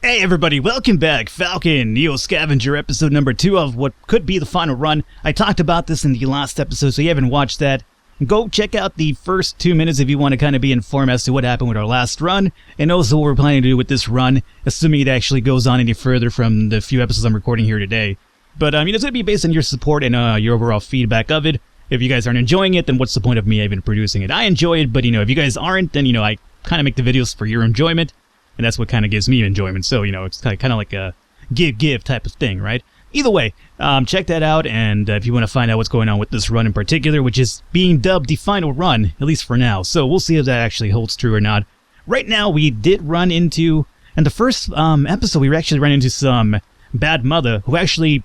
Hey everybody, welcome back. Falcon, NEO Scavenger episode number 2 of what could be the final run. I talked about this in the last episode, so if you haven't watched that, go check out the first 2 minutes if you want to kind of be informed as to what happened with our last run, and also what we're planning to do with this run, assuming it actually goes on any further from the few episodes I'm recording here today. But, it's going to be based on your support and your overall feedback of it. If you guys aren't enjoying it, then what's the point of me even producing it? I enjoy it, but, if you guys aren't, then, I kind of make the videos for your enjoyment. And that's what kind of gives me enjoyment. So, it's kind of like a give type of thing, right? Either way, check that out. And if you want to find out what's going on with this run in particular, which is being dubbed the final run, at least for now. So we'll see if that actually holds true or not. Right now, we did run into, in the first episode, we actually ran into some bad mother who actually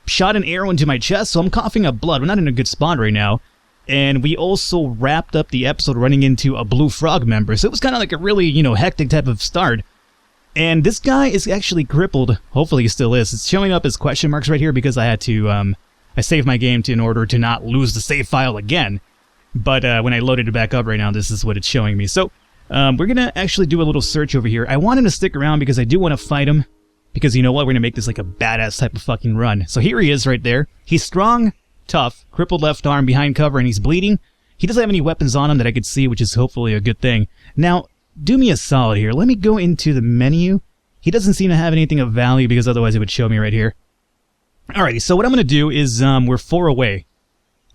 shot an arrow into my chest. So I'm coughing up blood. We're not in a good spot right now. And we also wrapped up the episode running into a blue frog member. So it was kind of like a really, hectic type of start. And this guy is actually crippled. Hopefully he still is. It's showing up as question marks right here because I had to, I saved my game in order to not lose the save file again. But when I loaded it back up right now, this is what it's showing me. So we're going to actually do a little search over here. I want him to stick around because I do want to fight him. Because you know what? We're going to make this like a badass type of fucking run. So here he is right there. He's strong. Tough, crippled left arm behind cover, and he's bleeding. He doesn't have any weapons on him that I could see, which is hopefully a good thing. Now, do me a solid here. Let me go into the menu. He doesn't seem to have anything of value because otherwise it would show me right here. Alrighty, so what I'm going to do is we're 4 away.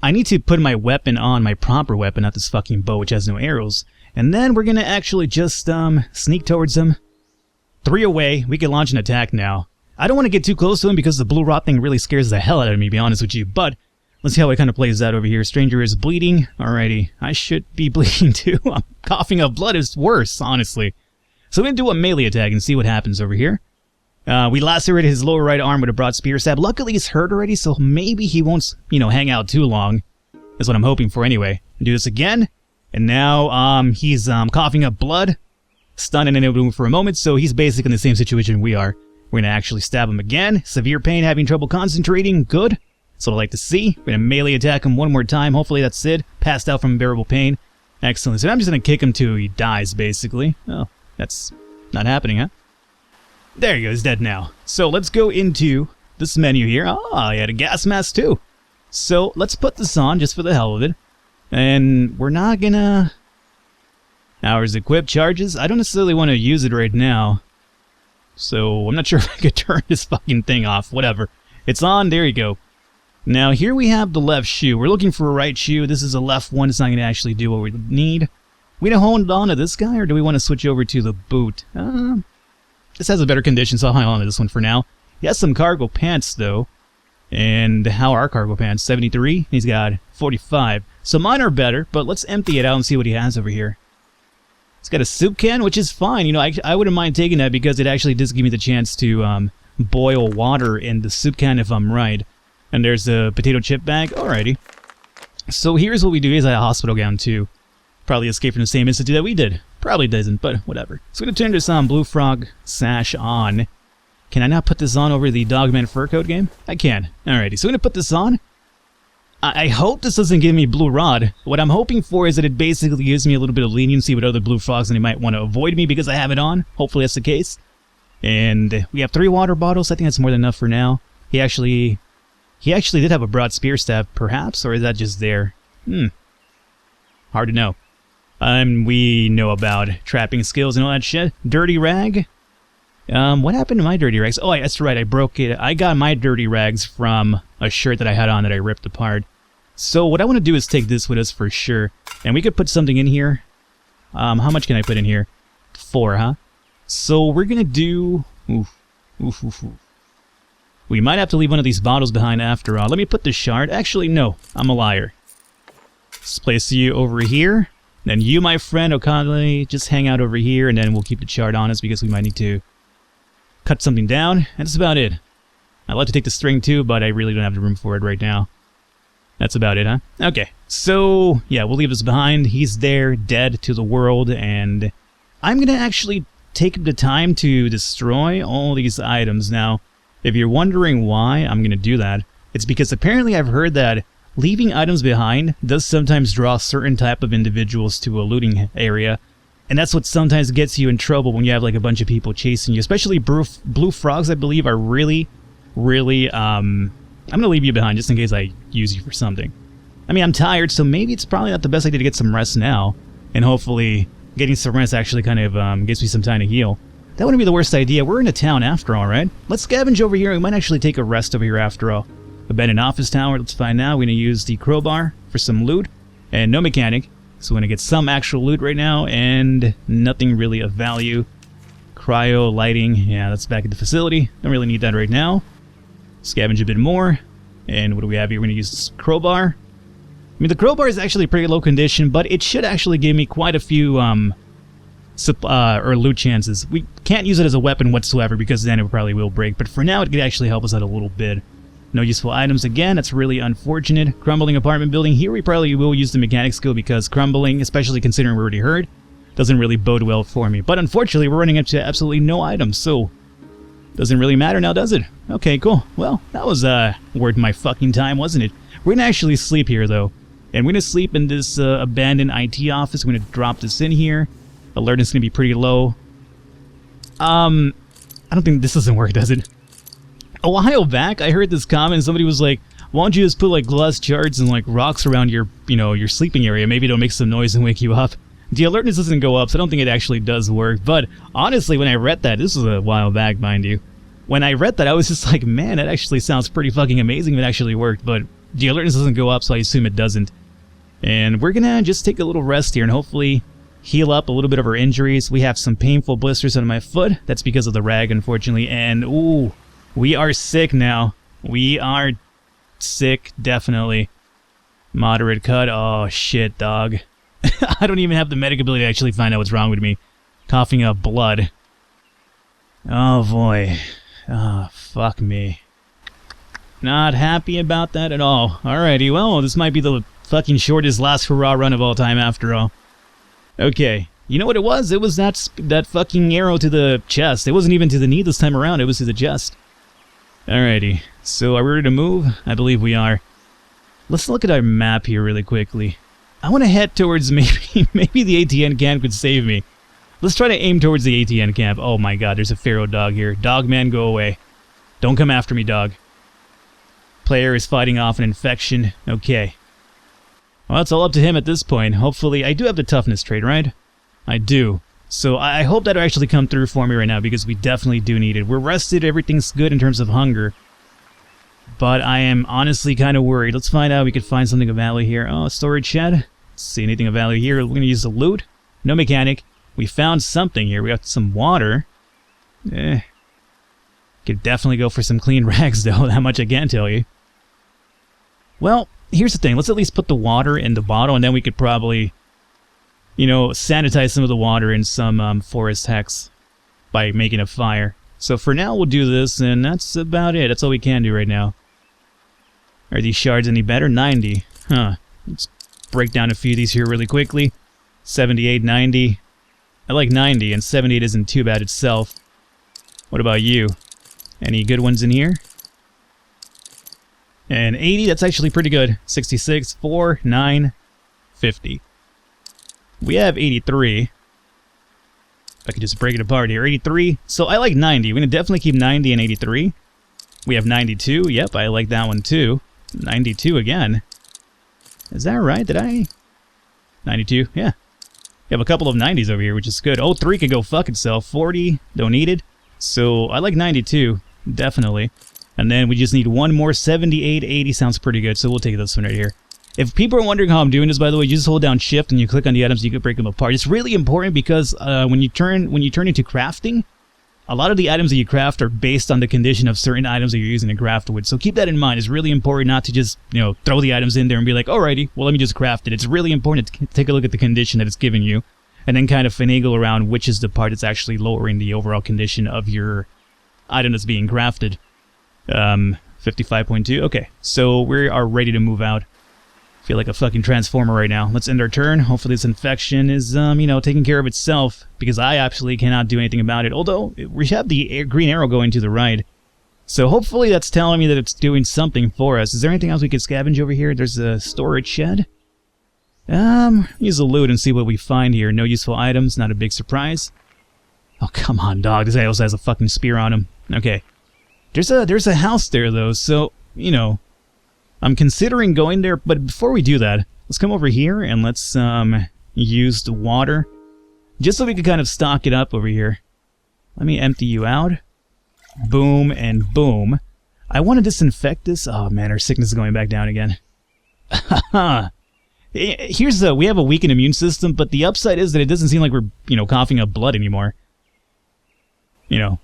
I need to put my weapon on, my proper weapon, not this fucking bow which has no arrows. And then we're going to actually just sneak towards him. 3 away. We can launch an attack now. I don't want to get too close to him because the blue rot thing really scares the hell out of me, to be honest with you, but let's see how it kind of plays out over here. Stranger is bleeding. Alrighty. I should be bleeding too. I'm coughing up blood. It's worse, honestly. So we're going to do a melee attack and see what happens over here. We lacerated his lower right arm with a broad spear stab. Luckily, he's hurt already, so maybe he won't, hang out too long. That's what I'm hoping for anyway. Do this again. And now he's coughing up blood. Stunned and unable to move for a moment, so he's basically in the same situation we are. We're going to actually stab him again. Severe pain, having trouble concentrating. Good. That's what I like to see. We're going to melee attack him one more time. Hopefully that's it. Passed out from unbearable pain. Excellent. So I'm just going to kick him till he dies, basically. Oh, that's not happening, huh? There he goes. He's dead now. So let's go into this menu here. Oh, he had a gas mask too. So let's put this on just for the hell of it. And we're not going to... Hours equipped charges. I don't necessarily want to use it right now. So I'm not sure if I could turn this fucking thing off. Whatever. It's on. There you go. Now, here we have the left shoe. We're looking for a right shoe. This is a left one. It's not going to actually do what we need. We going to hold on to this guy, or do we want to switch over to the boot? This has a better condition, so I'll hold on to this one for now. He has some cargo pants, though. And how are cargo pants? 73? He's got 45. So mine are better, but let's empty it out and see what he has over here. He's got a soup can, which is fine. I wouldn't mind taking that because it actually does give me the chance to boil water in the soup can if I'm right. And there's a potato chip bag. Alrighty. So here's what we do. He's at a hospital gown too. Probably escaped from the same institute that we did. Probably doesn't, but whatever. So we're going to turn this blue frog sash on. Can I not put this on over the Dogman fur coat game? I can. Alrighty, so we're going to put this on. I hope this doesn't give me blue rod. What I'm hoping for is that it basically gives me a little bit of leniency with other blue frogs and they might want to avoid me because I have it on. Hopefully that's the case. And we have 3 water bottles. I think that's more than enough for now. He actually did have a broad spear stab, perhaps, or is that just there? Hard to know. We know about trapping skills and all that shit. Dirty rag. What happened to my dirty rags? Oh, that's right, I broke it. I got my dirty rags from a shirt that I had on that I ripped apart. So what I want to do is take this with us for sure. And we could put something in here. How much can I put in here? 4, huh? So we're going to do... We might have to leave one of these bottles behind after all. Let me put the shard. Actually, no. I'm a liar. Let's place you over here. Then you, my friend, Okadle, just hang out over here, and then we'll keep the shard on us because we might need to cut something down. And that's about it. I'd like to take the string too, but I really don't have the room for it right now. That's about it, huh? Okay. So, yeah, we'll leave this behind. He's there, dead to the world, and I'm going to actually take the time to destroy all these items. Now, if you're wondering why I'm going to do that, it's because apparently I've heard that leaving items behind does sometimes draw certain type of individuals to a looting area, And that's what sometimes gets you in trouble when you have like a bunch of people chasing you. Especially blue frogs, I believe, are really, I'm going to leave you behind just in case I use you for something. I mean, I'm tired, so maybe it's probably not the best idea to get some rest now. And hopefully getting some rest actually kind of gives me some time to heal. That wouldn't be the worst idea. We're in a town after all, right? Let's scavenge over here. We might actually take a rest over here after all. Abandoned office tower. Let's find out. We're going to use the crowbar for some loot. And no mechanic. So we're going to get some actual loot right now. And nothing really of value. Cryo, lighting. Yeah, that's back at the facility. Don't really need that right now. Scavenge a bit more. And what do we have here? We're going to use this crowbar. I mean, the crowbar is actually pretty low condition, but it should actually give me quite a few or loot chances. We can't use it as a weapon whatsoever because then it probably will break, but for now it could actually help us out a little bit. No useful items again, that's really unfortunate. Crumbling apartment building, here we probably will use the mechanic skill because crumbling, especially considering we're already hurt, doesn't really bode well for me. But unfortunately we're running into absolutely no items, so doesn't really matter now, does it? Okay, cool. Well, that was worth my fucking time, wasn't it? We're gonna actually sleep here though. And we're gonna sleep in this abandoned IT office. We're gonna drop this in here. Alertness is gonna be pretty low. I don't think this doesn't work, does it? A while back, I heard this comment, and somebody was like, why don't you just put like glass shards and like rocks around your, your sleeping area? Maybe it'll make some noise and wake you up. The alertness doesn't go up, so I don't think it actually does work. But honestly, when I read that, this was a while back, mind you. When I read that, I was just like, man, that actually sounds pretty fucking amazing if it actually worked. But the alertness doesn't go up, so I assume it doesn't. And we're gonna just take a little rest here and hopefully heal up a little bit of our injuries. We have some painful blisters on my foot. That's because of the rag, unfortunately. And, ooh, we are sick now. We are sick, definitely. Moderate cut. Oh, shit, dog. I don't even have the medic ability to actually find out what's wrong with me. Coughing up blood. Oh, boy. Oh, fuck me. Not happy about that at all. Alrighty, well, this might be the fucking shortest last hurrah run of all time after all. Okay, you know what it was? It was that fucking arrow to the chest. It wasn't even to the knee this time around, it was to the chest. Alrighty, so are we ready to move? I believe we are. Let's look at our map here really quickly. I want to head towards maybe the ATN camp could save me. Let's try to aim towards the ATN camp. Oh my god, there's a feral dog here. Dog man, go away. Don't come after me, dog. Player is fighting off an infection. Okay. Well, it's all up to him at this point. Hopefully, I do have the toughness trait, right? I do. So I hope that'll actually come through for me right now because we definitely do need it. We're rested, everything's good in terms of hunger. But I am honestly kind of worried. Let's find out if we could find something of value here. Oh, storage shed. Let's see anything of value here. We're going to use the loot. No mechanic. We found something here. We got some water. Could definitely go for some clean rags though. That much I can tell you. Well, here's the thing. Let's at least put the water in the bottle and then we could probably, sanitize some of the water in some forest hex by making a fire. So for now we'll do this and that's about it. That's all we can do right now. Are these shards any better? 90. Huh. Let's break down a few of these here really quickly. 78, 90. I like 90 and 78 isn't too bad itself. What about you? Any good ones in here? And 80, that's actually pretty good. 66, 4, 9, 50. We have 83. If I could just break it apart here. 83. So I like 90. We're going to definitely keep 90 and 83. We have 92. Yep, I like that one too. 92 again. Is that right? Did I? 92, yeah. We have a couple of 90s over here, which is good. Oh, 3 could go fuck itself. 40, don't need it. So I like 92, definitely. And then we just need one more. 78, 80 sounds pretty good, so we'll take this one right here. If people are wondering how I'm doing this, by the way, you just hold down shift and you click on the items, you can break them apart. It's really important because when you turn into crafting, a lot of the items that you craft are based on the condition of certain items that you're using to craft with. So keep that in mind. It's really important not to just, throw the items in there and be like, alrighty, well, let me just craft it. It's really important to take a look at the condition that it's giving you and then kind of finagle around which is the part that's actually lowering the overall condition of your item that's being crafted. 55.2. Okay, so we are ready to move out. Feel like a fucking transformer right now. Let's end our turn. Hopefully this infection is, taking care of itself, because I absolutely cannot do anything about it. Although, we have the green arrow going to the right. So hopefully that's telling me that it's doing something for us. Is there anything else we could scavenge over here? There's a storage shed. Use the loot and see what we find here. No useful items, not a big surprise. Oh, come on, dog. This guy also has a fucking spear on him. Okay. There's a house there, though, so, you know, I'm considering going there, but before we do that, let's come over here and let's, use the water, just so we can kind of stock it up over here. Let me empty you out. Boom and boom. I want to disinfect this. Oh, man, our sickness is going back down again. Haha. We have a weakened immune system, but the upside is that it doesn't seem like we're, you know, coughing up blood anymore. You know,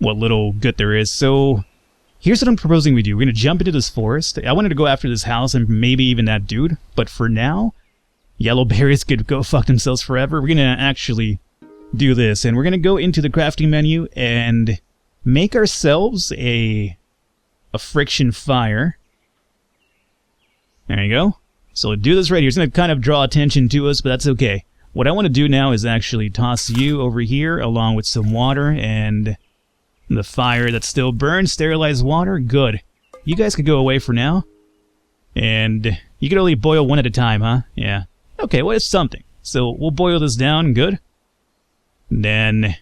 what little good there is. So, here's what I'm proposing we do. We're going to jump into this forest. I wanted to go after this house and maybe even that dude, but for now, yellow berries could go fuck themselves forever. We're going to actually do this, and we're going to go into the crafting menu and make ourselves a friction fire. There you go. So do this right here. It's going to kind of draw attention to us, but that's okay. What I want to do now is actually toss you over here along with some water and the fire that still burns. Sterilize water. Good. You guys could go away for now. And you can only boil one at a time, huh? Yeah. Okay, well, it's something. So we'll boil this down. Good. Then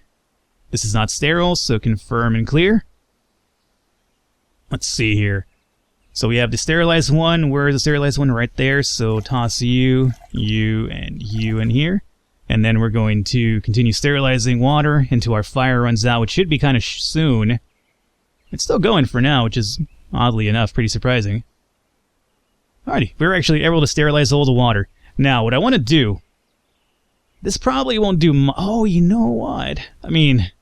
this is not sterile, so confirm and clear. Let's see here. So we have the sterilized one. Where's the sterilized one? Right there. So toss you in here. And then we're going to continue sterilizing water until our fire runs out, which should be kind of soon. It's still going for now, which is, oddly enough, pretty surprising. Alrighty, we're actually able to sterilize all the water. Now, what I want to do... This probably won't do oh, you know what? I mean...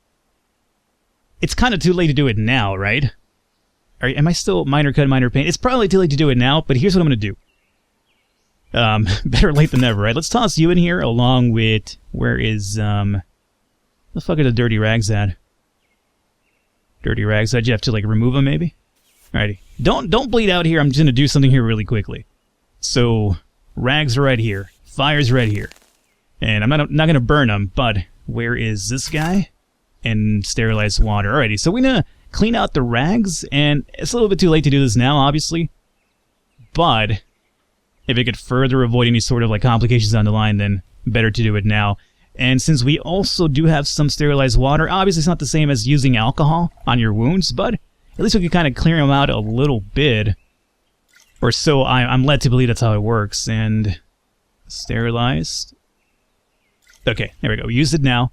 It's kind of too late to do it now, right? Am I still minor cut, minor paint? It's probably too late to do it now, but here's what I'm going to do. Better late than never, right? Let's toss you in here along with... Where is, the fuck are the dirty rags at? Dirty rags, I'd have to, like, remove them, maybe? Alrighty. Don't bleed out here, I'm just going to do something here really quickly. So, rags are right here. Fire's right here. And I'm not going to burn them, but where is this guy? And sterilize water. Alrighty, so we're going to clean out the rags, and it's a little bit too late to do this now, obviously. But if it could further avoid any sort of like complications down the line, then better to do it now. And since we also do have some sterilized water, obviously it's not the same as using alcohol on your wounds, but at least we can kind of clear them out a little bit. Or so I'm led to believe that's how it works. And sterilized. Okay, there we go. We used it now.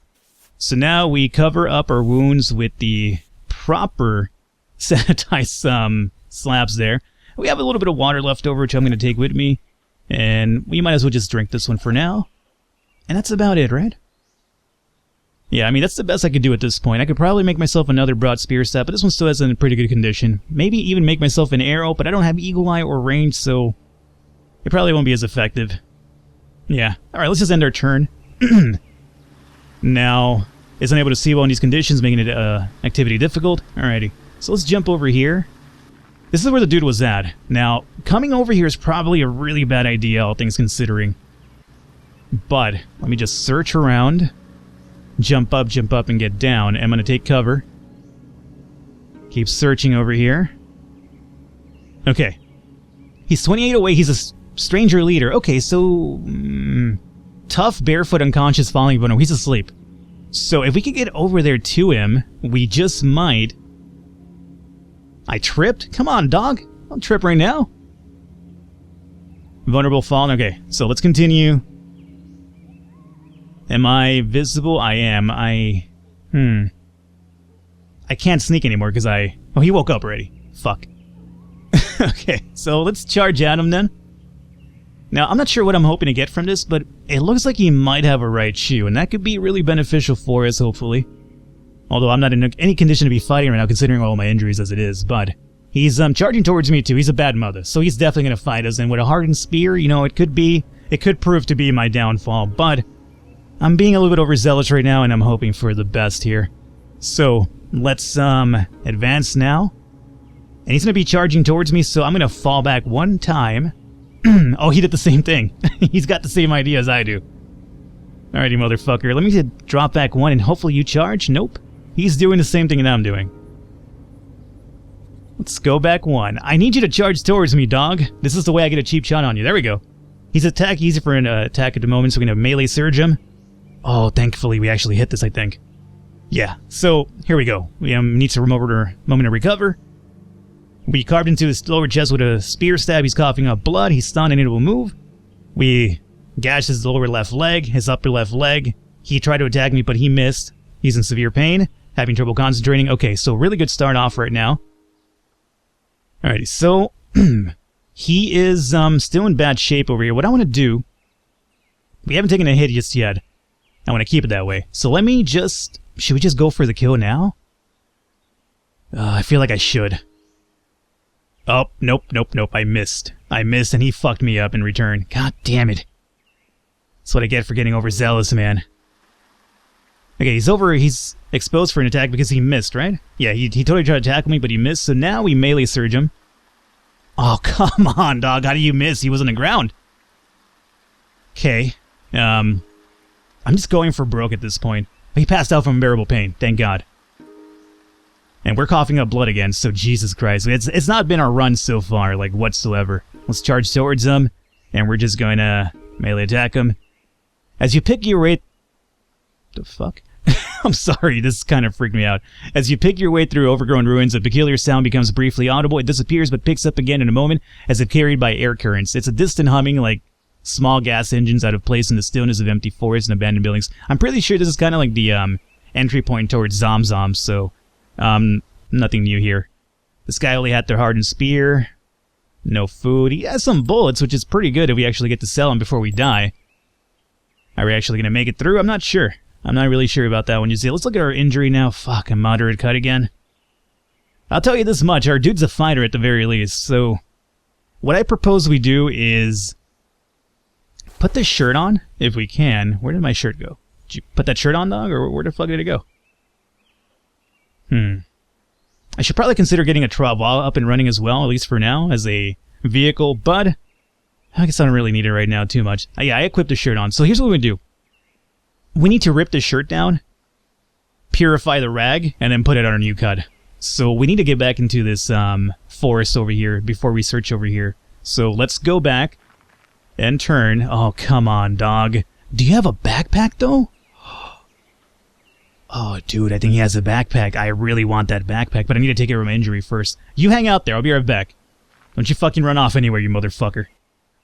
So now we cover up our wounds with the proper sanitized slabs there. We have a little bit of water left over, which I'm going to take with me. And we might as well just drink this one for now. And that's about it, right? Yeah, I mean, that's the best I could do at this point. I could probably make myself another broad spear set, but this one still has in pretty good condition. Maybe even make myself an arrow, but I don't have eagle eye or range, so it probably won't be as effective. Yeah. Alright, let's just end our turn. Now, is unable to see well in these conditions, making it activity difficult. Alrighty. So let's jump over here. This is where the dude was at. Now, coming over here is probably a really bad idea, all things considering. But, let me just search around. Jump up, and get down. I'm going to take cover. Keep searching over here. Okay. He's 28 away. He's a stranger leader. Okay, so... tough, barefoot, unconscious, falling but no, he's asleep. So if we could get over there to him, we just might... I tripped? Come on, dog. Don't trip right now. Vulnerable fallen. Okay, so let's continue. Am I visible? I am. I can't sneak anymore because I... Oh, he woke up already. Fuck. Okay, so let's charge at him then. Now, I'm not sure what I'm hoping to get from this, but it looks like he might have a right shoe, and that could be really beneficial for us, hopefully. Although I'm not in any condition to be fighting right now, considering all my injuries as it is, but... He's charging towards me, too. He's a bad mother, so he's definitely going to fight us, and with a hardened spear, you know, it could prove to be my downfall, but... I'm being a little bit overzealous right now, and I'm hoping for the best here. So, let's, advance now. And he's going to be charging towards me, so I'm going to fall back one time. Oh, he did the same thing. He's got the same idea as I do. Alrighty, motherfucker. Let me just drop back one, and hopefully you charge. Nope. He's doing the same thing that I'm doing. Let's go back one. I need you to charge towards me, dog. This is the way I get a cheap shot on you. There we go. He's attack easy for an attack at the moment, so we're going to melee surge him. Oh, thankfully we actually hit this, I think. Yeah, so here we go. We need to moment to recover. We carved into his lower chest with a spear stab. He's coughing up blood. He's stunned and unable to move. We gashed his lower left leg, his upper left leg. He tried to attack me, but he missed. He's in severe pain, having trouble concentrating. Okay, so really good start off right now. Alrighty, so he is still in bad shape over here. What I want to do, we haven't taken a hit just yet. I want to keep it that way. So let me just, should we just go for the kill now? I feel like I should. Oh, nope, I missed. And he fucked me up in return. God damn it. That's what I get for getting overzealous, man. Okay, he's exposed for an attack because he missed, right? Yeah, he totally tried to tackle me, but he missed, so now we melee surge him. Oh, come on, dog. How do you miss? He was on the ground. Okay. I'm just going for broke at this point. He passed out from unbearable pain, thank God. And we're coughing up blood again, so Jesus Christ. It's not been our run so far, like, whatsoever. Let's charge towards him, and we're just going to melee attack him. As you pick your way... The fuck? I'm sorry, this kind of freaked me out. As you pick your way through overgrown ruins, a peculiar sound becomes briefly audible. It disappears, but picks up again in a moment, as if carried by air currents. It's a distant humming, like small gas engines out of place in the stillness of empty forests and abandoned buildings. I'm pretty sure this is kind of like the entry point towards Zom, so... nothing new here. This guy only had their hardened spear. No food. He has some bullets, which is pretty good if we actually get to sell them before we die. Are we actually going to make it through? I'm not sure. I'm not really sure about that one. You see, let's look at our injury now. Fuck, a moderate cut again. I'll tell you this much. Our dude's a fighter at the very least. So, what I propose we do is put this shirt on, if we can. Where did my shirt go? Did you put that shirt on, dog? Or where the fuck did it go? I should probably consider getting a Travail up and running as well, at least for now, as a vehicle, but I guess I don't really need it right now too much. Yeah, I equipped the shirt on. So here's what we do. We need to rip the shirt down, purify the rag, and then put it on our new cut. So we need to get back into this forest over here before we search over here. So let's go back and turn. Oh, come on, dog. Do you have a backpack, though? Oh, dude, I think he has a backpack. I really want that backpack, but I need to take care of my injury first. You hang out there. I'll be right back. Don't you fucking run off anywhere, you motherfucker.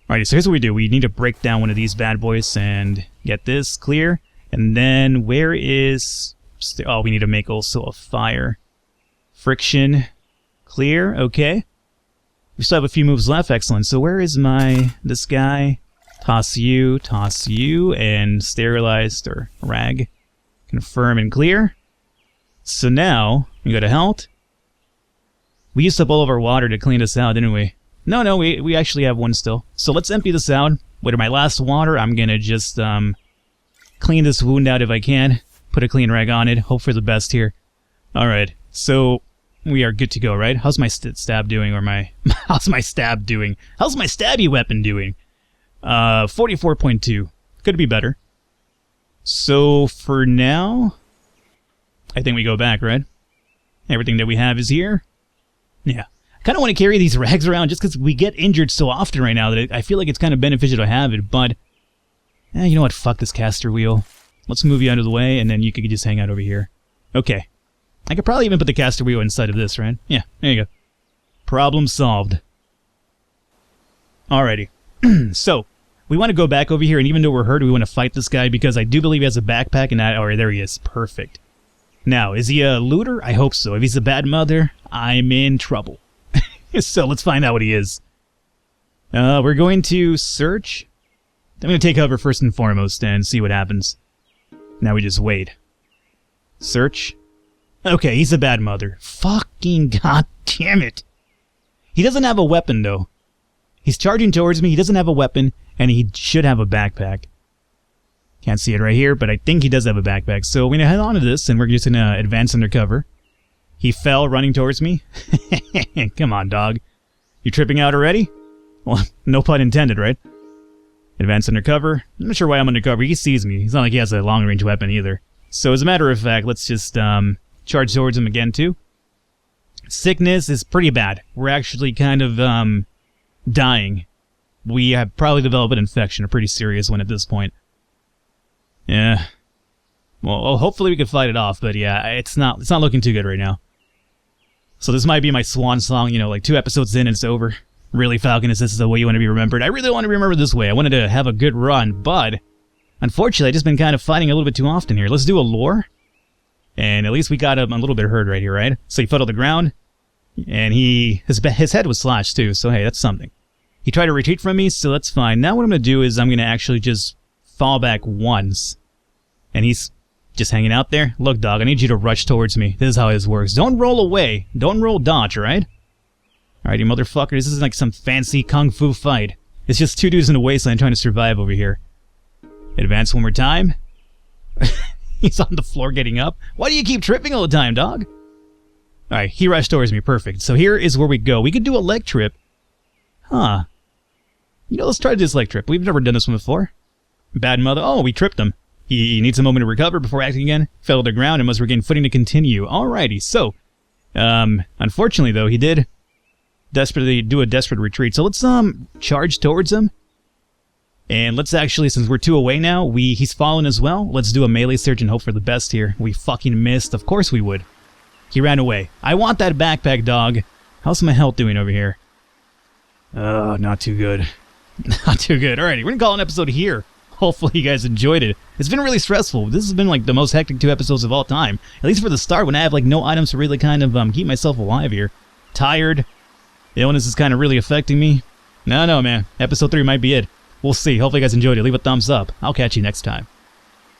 Alrighty, so here's what we do. We need to break down one of these bad boys and get this clear. And then, where is... Oh, we need to make also a fire. Friction. Clear. Okay. We still have a few moves left. Excellent. So where is this guy? Toss you, and sterilized, or rag. Confirm and clear. So now, we go to health. We used up all of our water to clean this out, didn't we? No, we actually have one still. So let's empty this out. With my last water, I'm gonna just clean this wound out if I can. Put a clean rag on it. Hope for the best here. Alright, so we are good to go, right? How's my stab doing, or how's my stab doing? How's my stabby weapon doing? 44.2. Could be better. So, for now, I think we go back, right? Everything that we have is here. Yeah. I kind of want to carry these rags around just because we get injured so often right now that I feel like it's kind of beneficial to have it, but... you know what? Fuck this caster wheel. Let's move you out of the way, and then you could just hang out over here. Okay. I could probably even put the caster wheel inside of this, right? Yeah, there you go. Problem solved. Alrighty. So, we want to go back over here, and even though we're hurt, we want to fight this guy, because I do believe he has a backpack, and that... Oh, there he is. Perfect. Now, is he a looter? I hope so. If he's a bad mother, I'm in trouble. So, let's find out what he is. We're going to search... I'm going to take cover first and foremost and see what happens. Now we just wait. Search. Okay, he's a bad mother. Fucking goddamn it. He doesn't have a weapon, though. He's charging towards me, he doesn't have a weapon, and he should have a backpack. Can't see it right here, but I think he does have a backpack. So we're going to head on to this, and we're just going to advance under cover. He fell running towards me. Come on, dog. You tripping out already? Well, no pun intended, right? Advance undercover. I'm not sure why I'm undercover. He sees me. It's not like he has a long-range weapon either. So as a matter of fact, let's just charge towards him again too. Sickness is pretty bad. We're actually kind of dying. we have probably developed an infection, a pretty serious one at this point. Yeah. Well, hopefully we can fight it off, but yeah, it's not looking too good right now. So this might be my swan song, you know, like 2 episodes in and it's over. Really, Falcon, is this the way you want to be remembered? I really want to be remembered this way. I wanted to have a good run, but unfortunately, I've just been kind of fighting a little bit too often here. Let's do a lore. And at least we got him a little bit hurt right here, right? So he fell to the ground, and his head was slashed too, so hey, that's something. He tried to retreat from me, so that's fine. Now what I'm going to do is I'm going to actually just fall back once. And he's just hanging out there. Look, dog, I need you to rush towards me. This is how this works. Don't roll away. Don't roll dodge, alright? Alright, you motherfucker. This isn't like some fancy kung fu fight. It's just 2 dudes in a wasteland trying to survive over here. Advance one more time. He's on the floor getting up. Why do you keep tripping all the time, dog? Alright, he rushed towards me. Perfect. So here is where we go. We could do a leg trip. Huh. You know, let's try this leg trip. We've never done this one before. Bad mother. Oh, we tripped him. He needs a moment to recover before acting again. Fell to the ground and must regain footing to continue. Alrighty, so... unfortunately, though, he did desperately do a desperate retreat. So let's, charge towards him. And let's actually, since we're 2 away now, he's fallen as well. Let's do a melee search and hope for the best here. We fucking missed. Of course we would. He ran away. I want that backpack, dog. How's my health doing over here? Oh, not too good. Not too good. Alrighty, we're gonna call an episode here. Hopefully you guys enjoyed it. It's been really stressful. This has been like the most hectic 2 episodes of all time. At least for the start, when I have like no items to really kind of keep myself alive here. Tired. The illness is kind of really affecting me. No, man. Episode 3 might be it. We'll see. Hopefully you guys enjoyed it. Leave a thumbs up. I'll catch you next time.